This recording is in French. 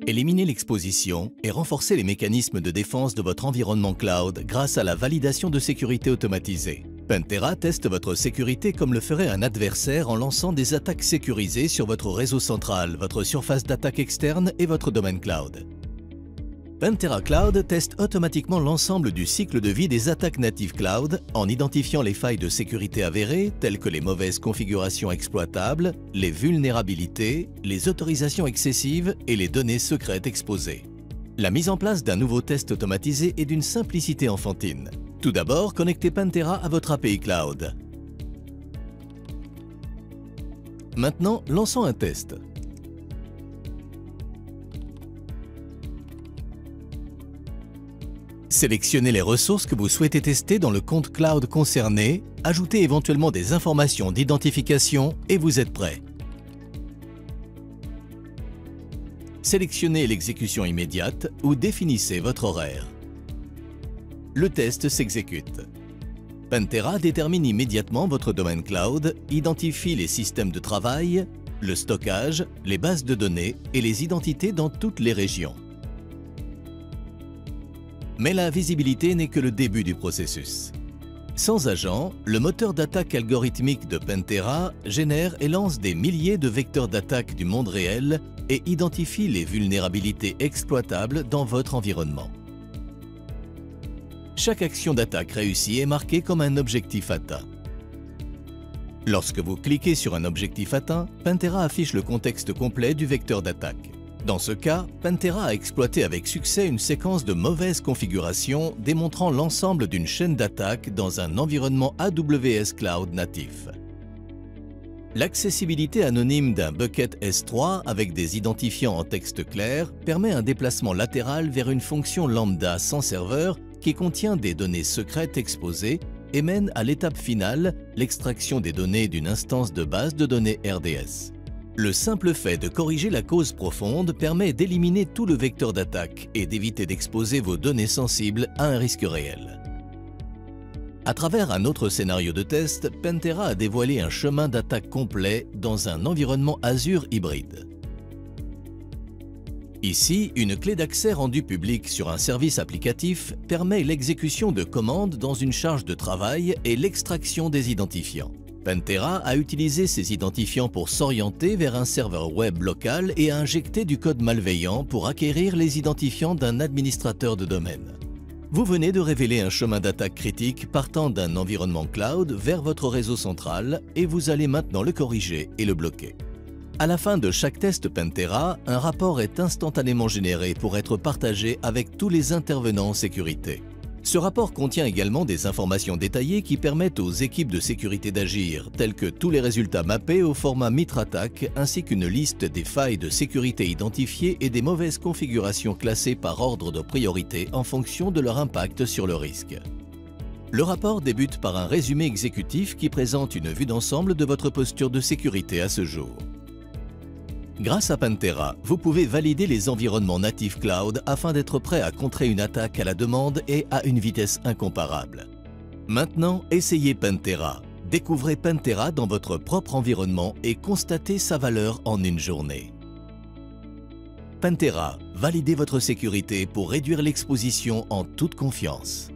Éliminez l'exposition et renforcez les mécanismes de défense de votre environnement cloud grâce à la validation de sécurité automatisée. Pantera teste votre sécurité comme le ferait un adversaire en lançant des attaques sécurisées sur votre réseau central, votre surface d'attaque externe et votre domaine cloud. Pantera Cloud teste automatiquement l'ensemble du cycle de vie des attaques natives cloud en identifiant les failles de sécurité avérées telles que les mauvaises configurations exploitables, les vulnérabilités, les autorisations excessives et les données secrètes exposées. La mise en place d'un nouveau test automatisé est d'une simplicité enfantine. Tout d'abord, connectez Pantera à votre API Cloud. Maintenant, lançons un test. Sélectionnez les ressources que vous souhaitez tester dans le compte cloud concerné, ajoutez éventuellement des informations d'identification et vous êtes prêt. Sélectionnez l'exécution immédiate ou définissez votre horaire. Le test s'exécute. Pantera détermine immédiatement votre domaine cloud, identifie les systèmes de travail, le stockage, les bases de données et les identités dans toutes les régions. Mais la visibilité n'est que le début du processus. Sans agent, le moteur d'attaque algorithmique de Pantera génère et lance des milliers de vecteurs d'attaque du monde réel et identifie les vulnérabilités exploitables dans votre environnement. Chaque action d'attaque réussie est marquée comme un objectif atteint. Lorsque vous cliquez sur un objectif atteint, Pantera affiche le contexte complet du vecteur d'attaque. Dans ce cas, Pantera a exploité avec succès une séquence de mauvaises configurations démontrant l'ensemble d'une chaîne d'attaque dans un environnement AWS Cloud natif. L'accessibilité anonyme d'un bucket S3 avec des identifiants en texte clair permet un déplacement latéral vers une fonction lambda sans serveur qui contient des données secrètes exposées et mène à l'étape finale, l'extraction des données d'une instance de base de données RDS. Le simple fait de corriger la cause profonde permet d'éliminer tout le vecteur d'attaque et d'éviter d'exposer vos données sensibles à un risque réel. À travers un autre scénario de test, Pantera a dévoilé un chemin d'attaque complet dans un environnement Azure hybride. Ici, une clé d'accès rendue publique sur un service applicatif permet l'exécution de commandes dans une charge de travail et l'extraction des identifiants. Pantera a utilisé ces identifiants pour s'orienter vers un serveur web local et a injecté du code malveillant pour acquérir les identifiants d'un administrateur de domaine. Vous venez de révéler un chemin d'attaque critique partant d'un environnement cloud vers votre réseau central et vous allez maintenant le corriger et le bloquer. À la fin de chaque test Pantera, un rapport est instantanément généré pour être partagé avec tous les intervenants en sécurité. Ce rapport contient également des informations détaillées qui permettent aux équipes de sécurité d'agir, telles que tous les résultats mappés au format MITRE-ATT&CK ainsi qu'une liste des failles de sécurité identifiées et des mauvaises configurations classées par ordre de priorité en fonction de leur impact sur le risque. Le rapport débute par un résumé exécutif qui présente une vue d'ensemble de votre posture de sécurité à ce jour. Grâce à Pantera, vous pouvez valider les environnements natifs cloud afin d'être prêt à contrer une attaque à la demande et à une vitesse incomparable. Maintenant, essayez Pantera. Découvrez Pantera dans votre propre environnement et constatez sa valeur en une journée. Pantera, validez votre sécurité pour réduire l'exposition en toute confiance.